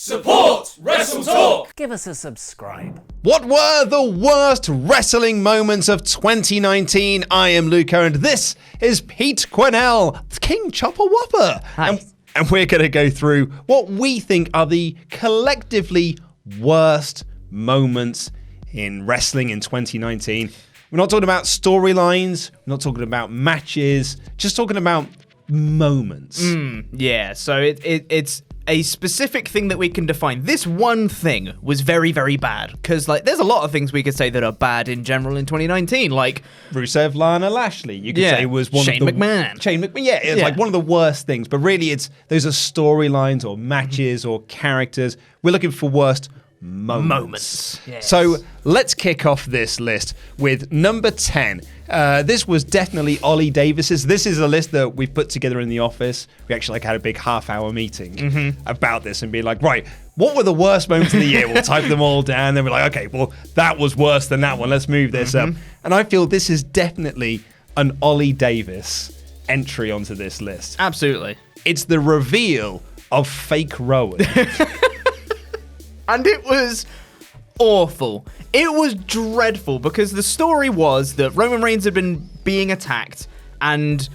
Support WrestleTalk! Give us a subscribe. What were the worst wrestling moments of 2019? I am Luca, and this is Pete Quinnell, King Chopper Whopper. Hi. And we're going to go through what we think are the collectively worst moments in wrestling in 2019. We're not talking about storylines, we're not talking about matches, just talking about moments. Yeah, so it's a specific thing that we can define. This one thing was very, very bad, because there's a lot of things we could say that are bad in general in 2019, like Rusev, Lana, Lashley. You could say it was one Shane of the McMahon. Shane McMahon. Yeah, it's like one of the worst things. But really, those are storylines or matches or characters. We're looking for worst moments. Yes. So let's kick off this list with number 10. This was definitely Ollie Davis's. This is a list that we've put together in the office. We actually had a big half-hour meeting about this and be like, right, what were the worst moments of the year? We'll type them all down. Then we're like, okay, well, that was worse than that one. Let's move this up. And I feel this is definitely an Ollie Davis entry onto this list. Absolutely. It's the reveal of fake Rowan. And it was awful. It was dreadful, because the story was that Roman Reigns had been being attacked, and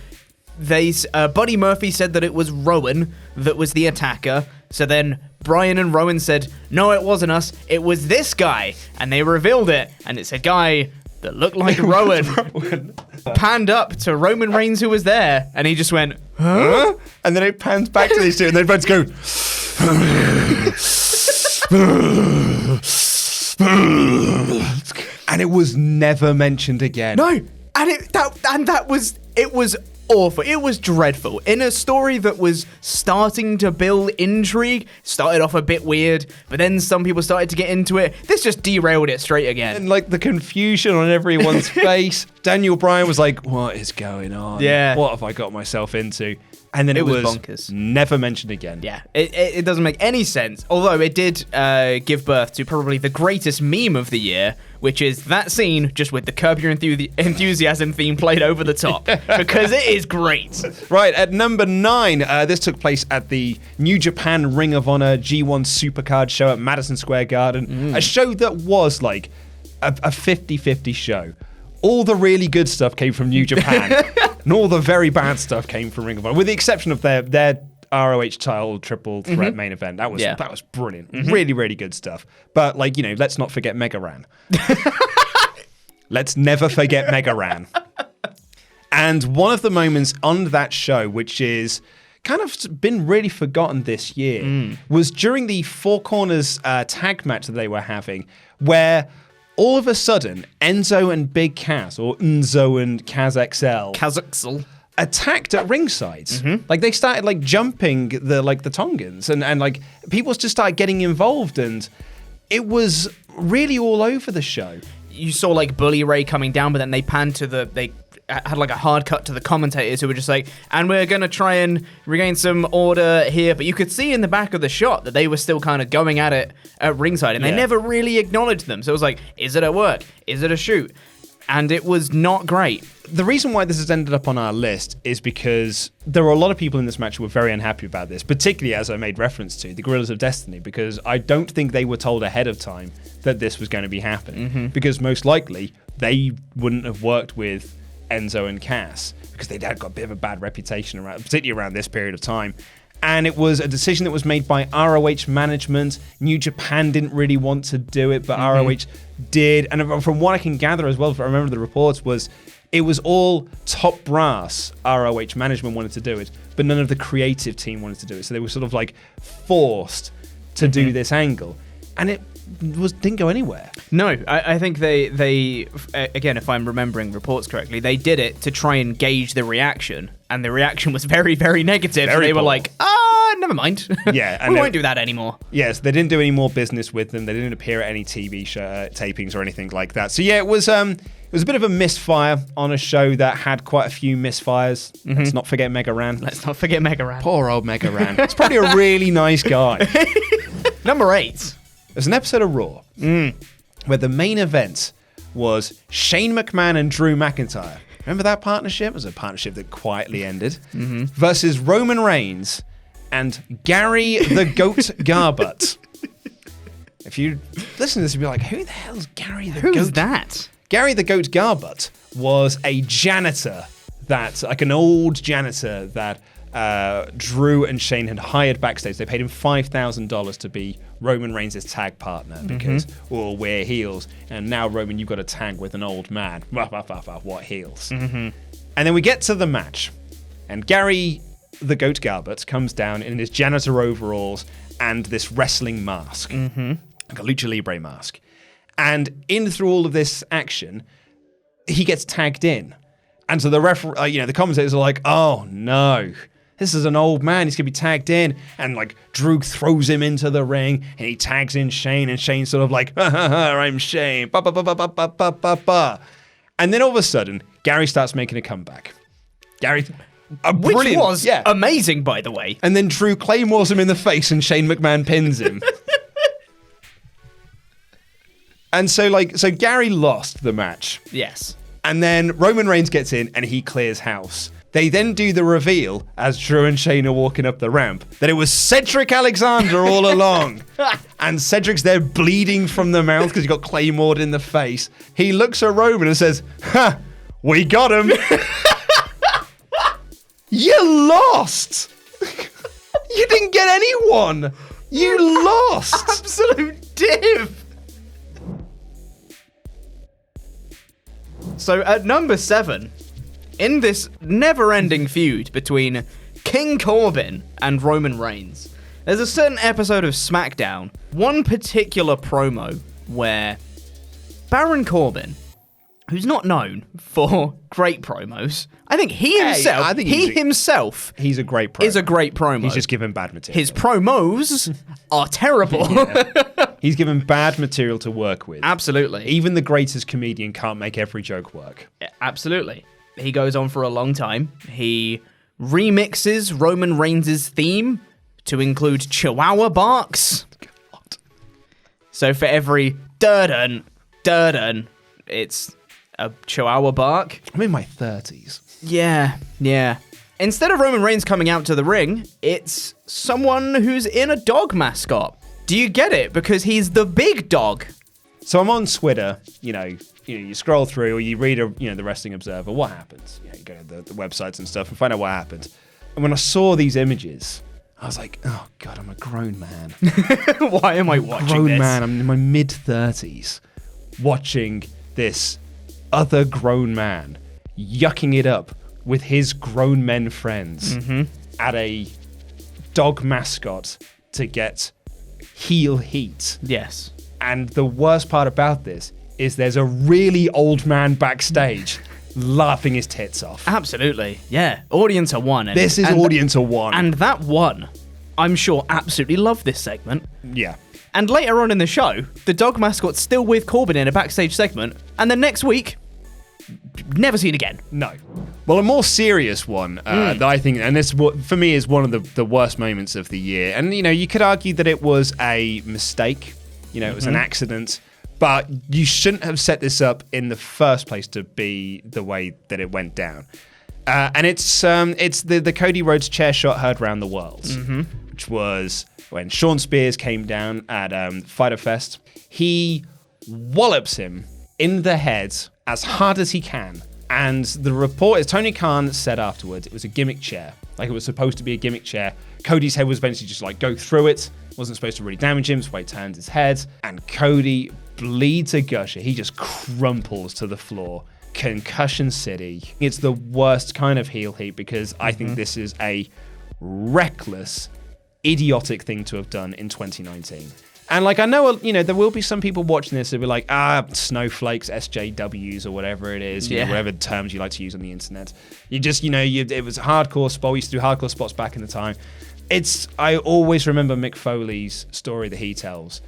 Buddy Murphy said that it was Rowan that was the attacker. So then Brian and Rowan said, no, it wasn't us, it was this guy. And they revealed it, and it's a guy that looked like Rowan. Panned up to Roman Reigns, who was there, and he just went, huh? And then it pans back to these two, and they both go... and it was never mentioned again. No, and it was awful. It was dreadful. In a story that was starting to build intrigue, started off a bit weird, but then some people started to get into it. This just derailed it straight again. And the confusion on everyone's face. Daniel Bryan was like, what is going on? Yeah. What have I got myself into? And then it was bonkers. Never mentioned again. Yeah, it doesn't make any sense. Although it did give birth to probably the greatest meme of the year, which is that scene just with the Curb Your Enthusiasm theme played over the top, because it is great. Right, at number 9, this took place at the New Japan Ring of Honor G1 Supercard show at Madison Square Garden. A show that was like a 50-50 show. All the really good stuff came from New Japan, and all the very bad stuff came from Ring of Honor, with the exception of their ROH title triple threat main event. That was brilliant. Really, really good stuff. But let's not forget Mega Ran. Let's never forget Mega Ran. And one of the moments on that show, which is kind of been really forgotten this year, was during the Four Corners tag match that they were having, where all of a sudden, Enzo and Big Cass, or Enzo and Kaz XL, attacked at ringside. They started jumping the Tongans, and people just started getting involved, and it was really all over the show. You saw Bully Ray coming down, but then they panned to they had a hard cut to the commentators, who were just and we're going to try and regain some order here. But you could see in the back of the shot that they were still kind of going at it at ringside, and they never really acknowledged them. So it was is it a work? Is it a shoot? And it was not great. The reason why this has ended up on our list is because there were a lot of people in this match who were very unhappy about this, particularly, as I made reference to, the Guerrillas of Destiny, because I don't think they were told ahead of time that this was going to be happening, because most likely they wouldn't have worked with Enzo and Cass, because they'd got a bit of a bad reputation, particularly around this period of time. And it was a decision that was made by ROH management. New Japan didn't really want to do it, but ROH did. And from what I can gather as well, if I remember the reports, was it was all top brass ROH management wanted to do it, but none of the creative team wanted to do it. So they were sort of forced to do this angle. And it didn't go anywhere. No, I think they again, if I'm remembering reports correctly, they did it to try and gauge the reaction, and the reaction was very, very negative. Very poor. Were never mind. Yeah, and we won't do that anymore. Yes, they didn't do any more business with them. They didn't appear at any TV show, tapings or anything like that. So yeah, it was a bit of a misfire on a show that had quite a few misfires. Let's not forget Mega Ran. Let's not forget Mega Ran. Poor old Mega Ran. He's probably a really nice guy. Number 8. There's an episode of Raw where the main event was Shane McMahon and Drew McIntyre. Remember that partnership? It was a partnership that quietly ended. Versus Roman Reigns and Gary the Goat Garbutt. If you listen to this, you'll be like, who the hell's Gary the Who's Goat? that? Gary the Goat Garbutt was a janitor like an old janitor that Drew and Shane had hired backstage. They paid him $5,000 to be Roman Reigns' tag partner because, we're heels. And now, Roman, you've got a tag with an old man. What heels? And then we get to the match. And Gary the Goat Garbutt comes down in his janitor overalls and this wrestling mask. Like a Lucha Libre mask. And in through all of this action, he gets tagged in. And so the the commentators are like, oh no, this is an old man. He's going to be tagged in. And like Drew throws him into the ring and he tags in Shane. And Shane's sort of like, I'm Shane. Ba, ba, ba, ba, ba, ba, ba, ba. And then all of a sudden, Gary starts making a comeback. Which was amazing, by the way. And then Drew claymores him in the face and Shane McMahon pins him. And so Gary lost the match. Yes. And then Roman Reigns gets in and he clears house. They then do the reveal as Drew and Shane are walking up the ramp that it was Cedric Alexander all along. And Cedric's there bleeding from the mouth because he got claymored in the face. He looks at Roman and says, "Ha, we got him." You lost. You didn't get anyone. You lost. Absolute div. So at number 7, in this never-ending feud between King Corbin and Roman Reigns, there's a certain episode of SmackDown, one particular promo where Baron Corbin, who's not known for great promos, I think he himself he's a great promo. Is a great promo. He's just given bad material. His promos are terrible. He's given bad material to work with. Absolutely. Even the greatest comedian can't make every joke work. Absolutely. He goes on for a long time. He remixes Roman Reigns' theme to include Chihuahua barks. God. So for every dun dun, it's a Chihuahua bark. I'm in my 30s. Yeah. Instead of Roman Reigns coming out to the ring, it's someone who's in a dog mascot. Do you get it? Because he's the big dog. So I'm on Twitter, you scroll through or you read the Wrestling Observer, what happens? You go to the websites and stuff and find out what happened. And when I saw these images, I was like, oh God, I'm a grown man. Why am I watching grown this? Man, I'm in my mid-30s watching this other grown man yucking it up with his grown men friends at a dog mascot to get heel heat. Yes. And the worst part about this is there's a really old man backstage laughing his tits off. Absolutely. Yeah. Audience are one. This is audience are one. And that one, I'm sure, absolutely loved this segment. Yeah. And later on in the show, the dog mascot's still with Corbin in a backstage segment. And then next week, never seen again. No. Well, a more serious one that I think, and this for me is one of the worst moments of the year. And, you could argue that it was a mistake. It was an accident. But you shouldn't have set this up in the first place to be the way that it went down. And it's the Cody Rhodes chair shot heard around the world, which was when Sean Spears came down at Fyter Fest. He wallops him in the head as hard as he can. And the report is Tony Khan said afterwards it was a gimmick chair. Like it was supposed to be a gimmick chair. Cody's head was eventually just like go through it. Wasn't supposed to really damage him, so he turned his head. And Cody bleeds a gusher. He just crumples to the floor. Concussion City. It's the worst kind of heel heat because I think this is a reckless, idiotic thing to have done in 2019. And I know, there will be some people watching this who'll be like, snowflakes, SJWs, or whatever it is, whatever terms you like to use on the internet. You just, it was a hardcore spot. We used to do hardcore spots back in the time. I always remember Mick Foley's story that he tells,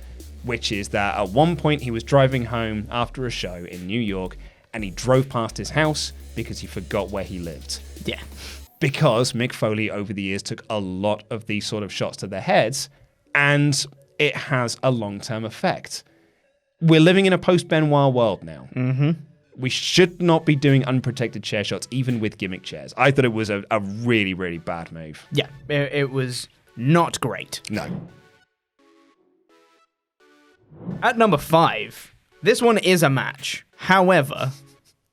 which is that at one point he was driving home after a show in New York and he drove past his house because he forgot where he lived. Yeah. Because Mick Foley over the years took a lot of these sort of shots to their heads and it has a long-term effect. We're living in a post-Benoit world now. We should not be doing unprotected chair shots, even with gimmick chairs. I thought it was a really, really bad move. Yeah, it was not great. No. At number 5, this one is a match. However,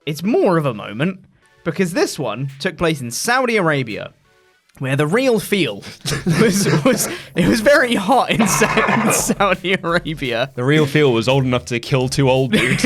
it's more of a moment because this one took place in Saudi Arabia, where the real feel was very hot in Saudi Arabia. The real feel was old enough to kill 2 old dudes.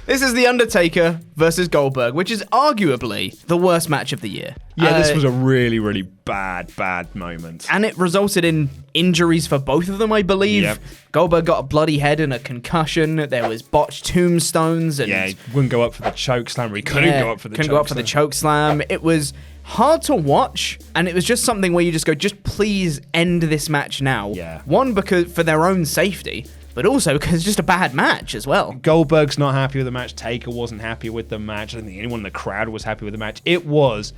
This is The Undertaker versus Goldberg, which is arguably the worst match of the year. Yeah, this was a really, really bad moment. And it resulted in injuries for both of them, I believe. Yep. Goldberg got a bloody head and a concussion. There was botched tombstones. And yeah, he wouldn't go up for the choke slam. He couldn't go up for the choke slam. It was hard to watch, and it was just something where you just go, just please end this match now. Yeah. One, because for their own safety, but also because it's just a bad match as well. Goldberg's not happy with the match. Taker wasn't happy with the match. I don't think anyone in the crowd was happy with the match. It was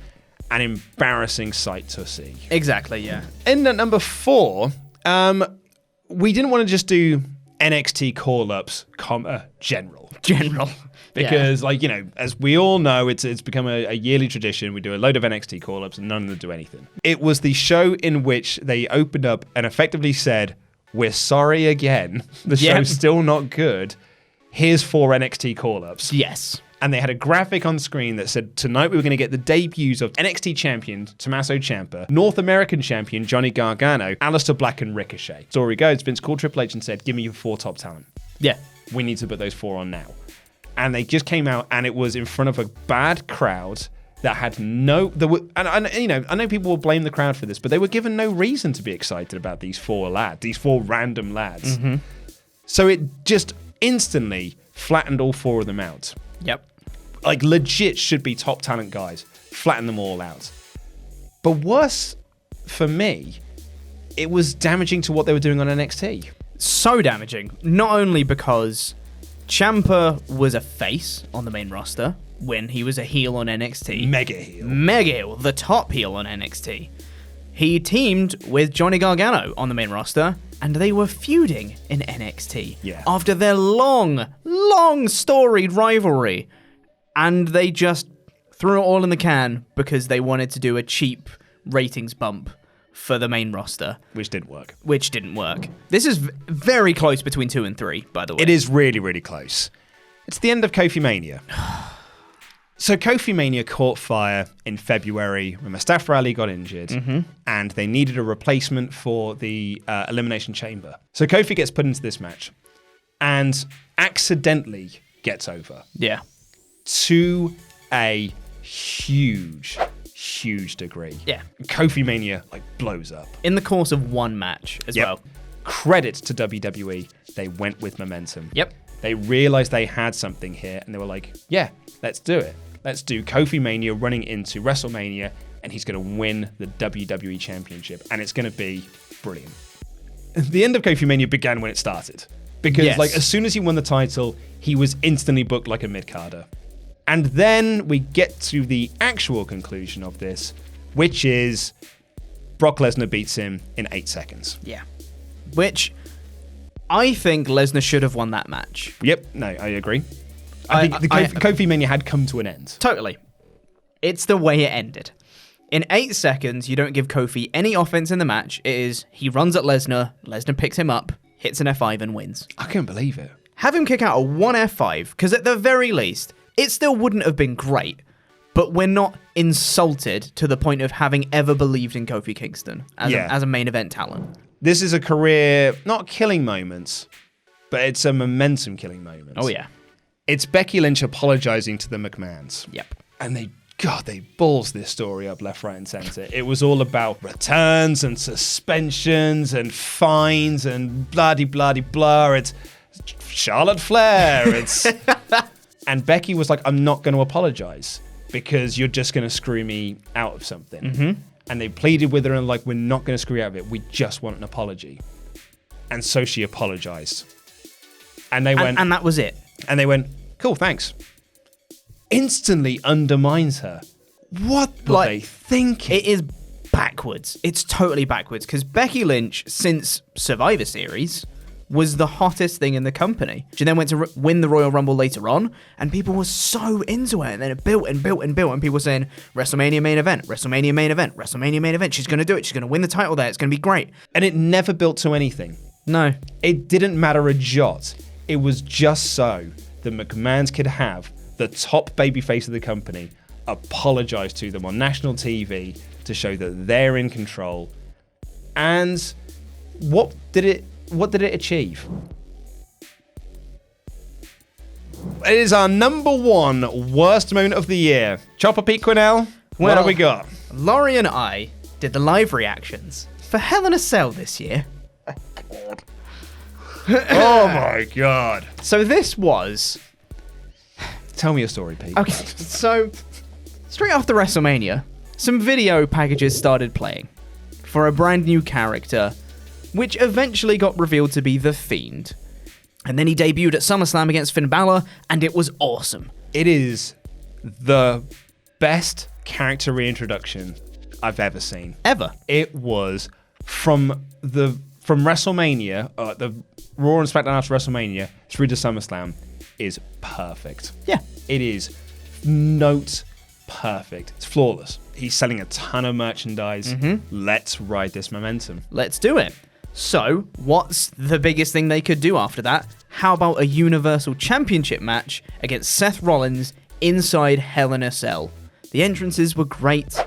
an embarrassing sight to see. Exactly, yeah. In at number 4, we didn't want to just do NXT call-ups, general. Because, as we all know, it's become a yearly tradition. We do a load of NXT call-ups and none of them do anything. It was the show in which they opened up and effectively said, we're sorry again. The show's still not good. Here's 4 NXT call-ups. Yes. And they had a graphic on screen that said, tonight we were going to get the debuts of NXT champion Tommaso Ciampa, North American champion Johnny Gargano, Aleister Black and Ricochet. Story goes, Vince called Triple H and said, give me your 4 top talent. Yeah. We need to put those 4 on now. And they just came out and it was in front of a bad crowd that had I know people will blame the crowd for this, but they were given no reason to be excited about these 4 random lads. Mm-hmm. So it just instantly flattened all 4 of them out. Yep. Like, legit should be top talent guys. Flatten them all out. But worse, for me, it was damaging to what they were doing on NXT. So damaging. Not only because Ciampa was a face on the main roster when he was a heel on NXT. Mega heel. The top heel on NXT. He teamed with Johnny Gargano on the main roster, and they were feuding in NXT. Yeah. After their long storied rivalry. And they just threw it all in the can because they wanted to do a cheap ratings bump for the main roster. Which didn't work. This is very close between 2 and 3, by the way. It is really, really close. It's the end of Kofimania. So Kofimania caught fire in February when Mustafa Ali got injured, and they needed a replacement for the Elimination Chamber. So Kofi gets put into this match and accidentally gets over. Yeah. To a huge degree. Yeah. Kofimania blows up. In the course of one match as well. Credit to WWE, they went with momentum. Yep. They realized they had something here and they were like, yeah, let's do it. Let's do Kofimania running into WrestleMania and he's going to win the WWE Championship and it's going to be brilliant. The end of Kofimania began when it started. Because as soon as he won the title, he was instantly booked like a mid-carder. And then we get to the actual conclusion of this, which is Brock Lesnar beats him in 8 seconds. Yeah. Which I think Lesnar should have won that match. Yep. No, I agree. I think the Kofimania had come to an end. Totally. It's the way it ended. In 8 seconds, you don't give Kofi any offense in the match. It is, he runs at Lesnar, Lesnar picks him up, hits an F5 and wins. I couldn't believe it. Have him kick out a 1 F5, because at the very least, it still wouldn't have been great, but we're not insulted to the point of having ever believed in Kofi Kingston as a main event talent. This is a career, not killing moments, but it's a momentum killing moment. Oh, yeah. It's Becky Lynch apologizing to the McMahons. Yep. And they balls this story up left, right, and center. It was all about returns and suspensions and fines and blah-de-blah-de-blah. It's Charlotte Flair. It's... And Becky was like, I'm not going to apologize because you're just going to screw me out of something. Mm-hmm. And they pleaded with her and we're not going to screw you out of it. We just want an apology. And so she apologized. And they went... And that was it. And they went, cool, thanks. Instantly undermines her. What were they thinking? It is backwards. It's totally backwards because Becky Lynch, since Survivor Series, was the hottest thing in the company. She then went to win the Royal Rumble later on, and people were so into it. And then it built and built and built, and people were saying, WrestleMania main event, WrestleMania main event, WrestleMania main event. She's going to do it. She's going to win the title there. It's going to be great. And it never built to anything. No. It didn't matter a jot. It was just so that McMahons could have the top babyface of the company apologize to them on national TV to show that they're in control. And what did it achieve? It is our number one worst moment of the year. Chopper Pete Quinnell, what have we got? Laurie and I did the live reactions for Hell in a Cell this year. Oh my God. So this was... Tell me a story, Pete. Okay, so straight after WrestleMania, some video packages started playing for a brand new character, which eventually got revealed to be The Fiend. And then he debuted at SummerSlam against Finn Balor, and it was awesome. It is the best character reintroduction I've ever seen. Ever. It was from WrestleMania, the Raw and SmackDown after WrestleMania through to SummerSlam is perfect. Yeah. It is note perfect. It's flawless. He's selling a ton of merchandise. Let's ride this momentum. Let's do it. So, what's the biggest thing they could do after that? How about a Universal Championship match against Seth Rollins inside Hell in a Cell? The entrances were great,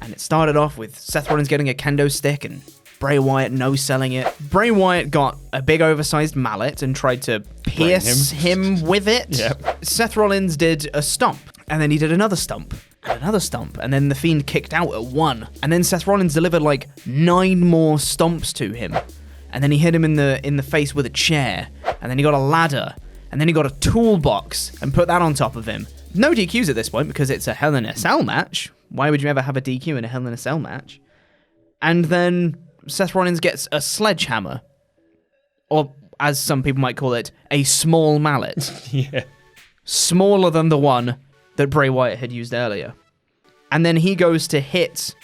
and it started off with Seth Rollins getting a kendo stick and Bray Wyatt no-selling it. Bray Wyatt got a big oversized mallet and tried to pierce him with it. Yep. Seth Rollins did a stomp, and then he did another stomp, and another stomp, and then The Fiend kicked out at one. And then Seth Rollins delivered like 9 more stomps to him. And then he hit him in the face with a chair, and then he got a ladder, and then he got a toolbox and put that on top of him. No DQs at this point because it's a Hell in a Cell match. Why would you ever have a DQ in a Hell in a Cell match? And then Seth Rollins gets a sledgehammer, or as some people might call it, a small mallet. Yeah. Smaller than the one that Bray Wyatt had used earlier. And then he goes to hit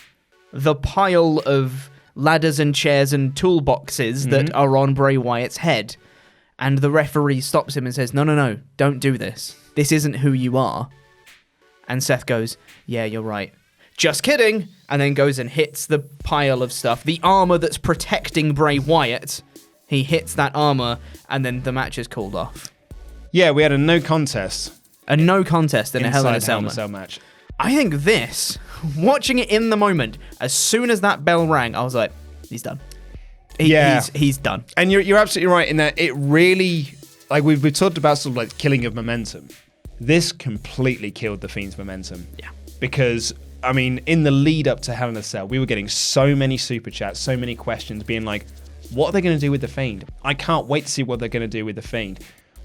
the pile of ladders and chairs and toolboxes that are on Bray Wyatt's head. And the referee stops him and says, no, don't do this. This isn't who you are. And Seth goes, yeah, you're right. Just kidding. And then goes and hits the pile of stuff. The armor that's protecting Bray Wyatt. He hits that armor, and then the match is called off. Yeah, we had a no contest. A no contest in a Hell in a Inside Cell match. I think this, watching it in the moment, as soon as that bell rang, I was like, he's done. He's done. And you're absolutely right in that it really, like we've talked about sort of like killing of momentum. This completely killed the Fiend's momentum. Yeah. Because, I mean, in the lead up to Hell in a Cell, we were getting so many super chats, so many questions being like, what are they going to do with the Fiend? I can't wait to see what they're going to do with the Fiend.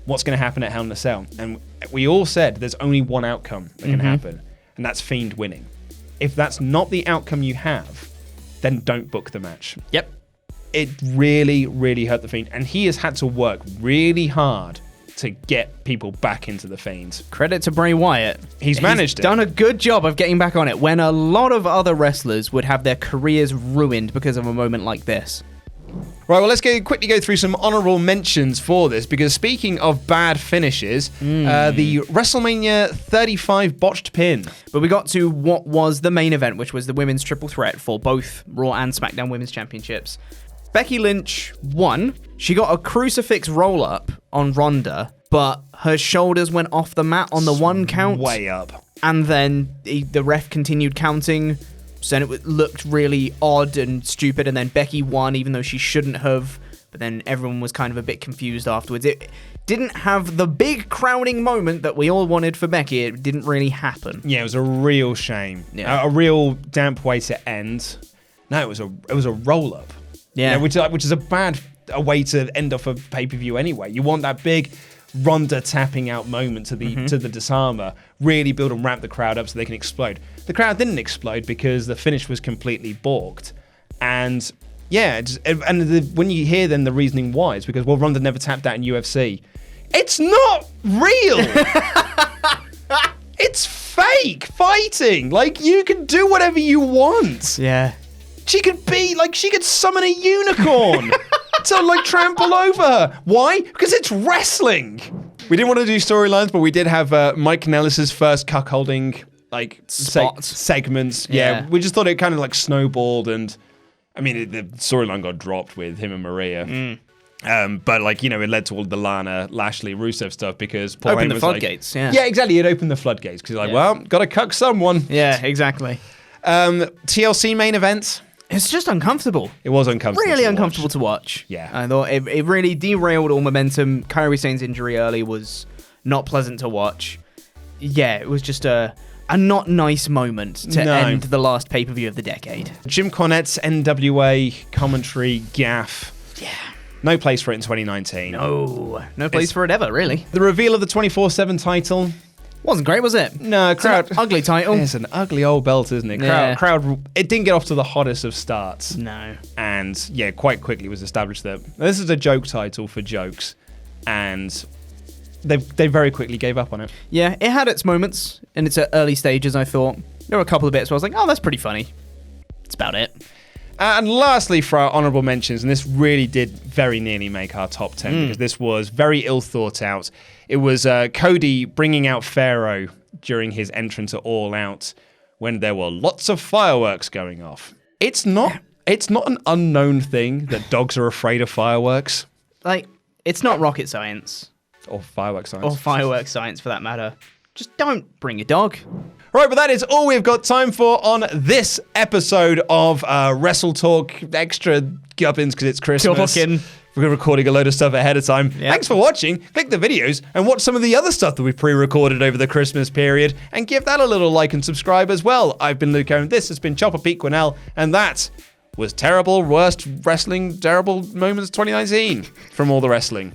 What's going to happen at Hell in a Cell? And we all said there's only one outcome that can happen, and that's Fiend winning. If that's not the outcome you have, then don't book the match. Yep. It really, really hurt the Fiend, and he has had to work really hard to get people back into the Fiend. Credit to Bray Wyatt. He's managed it. Done a good job of getting back on it when a lot of other wrestlers would have their careers ruined because of a moment like this. Right, well, let's quickly go through some honorable mentions for this, because speaking of bad finishes, the WrestleMania 35 botched pin. But we got to what was the main event, which was the women's triple threat for both Raw and SmackDown Women's Championships. Becky Lynch won. She got a crucifix roll-up on Ronda, but her shoulders went off the mat on the one count. Way up. And then the ref continued counting. So then it looked really odd and stupid, and then Becky won even though she shouldn't have, but then everyone was kind of a bit confused afterwards. It didn't have the big crowning moment that we all wanted for Becky. It didn't really happen. Yeah, it was a real shame. Yeah. A real damp way to end. No, it was a roll-up. Yeah. Which is a way to end off a pay-per-view anyway. You want that big Ronda tapping out moment to the disarmer, really build and ramp the crowd up so they can explode. The crowd didn't explode because the finish was completely balked. And yeah, when you hear then the reasoning why, it's because, well, Ronda never tapped out in UFC. It's not real! It's fake fighting! Like, you can do whatever you want! Yeah. She could summon a unicorn to like trample over her. Why? Because it's wrestling. We didn't want to do storylines, but we did have Mike Nellis's first cuckolding segments. Yeah, we just thought it kind of like snowballed, and I mean the storyline got dropped with him and Maria. But like, you know, it led to all the Lana, Lashley, Rusev stuff because Paul Open Heyman the was floodgates, like, yeah. Yeah, exactly. It opened the floodgates because he's like, well, got to cuck someone. Yeah, exactly. TLC main event. It's just uncomfortable. It was uncomfortable. Really to uncomfortable watch. to watch. Yeah. I thought it really derailed all momentum. Kairi Sane's injury early was not pleasant to watch. Yeah, it was just a not nice moment to end the last pay-per-view of the decade. Jim Cornette's NWA commentary gaff. Yeah. No place for it in 2019. No place for it ever, really. The reveal of the 24/7 title. Wasn't great, was it? No, crowd. It's an ugly title. It's an ugly old belt, isn't it? Yeah. Crowd. It didn't get off to the hottest of starts. No. And yeah, quite quickly was established that this is a joke title for jokes, and they very quickly gave up on it. Yeah, it had its moments in its early stages, I thought. There were a couple of bits where I was like, oh, that's pretty funny. That's about it. And lastly, for our honourable mentions, and this really did very nearly make our top 10 because this was very ill thought out. It was Cody bringing out Pharaoh during his entrance at All Out when there were lots of fireworks going off. It's not an unknown thing that dogs are afraid of fireworks. Like, it's not rocket science. Or fireworks science. Or fireworks science, for that matter. Just don't bring your dog. Right, but that is all we've got time for on this episode of WrestleTalk. Extra gubbins because it's Christmas. We're recording a load of stuff ahead of time. Yep. Thanks for watching. Click the videos and watch some of the other stuff that we pre-recorded over the Christmas period and give that a little like and subscribe as well. I've been Luke Owen. This has been Chopper Pete Quinnell, and that was terrible, worst wrestling, terrible moments 2019 from all the wrestling.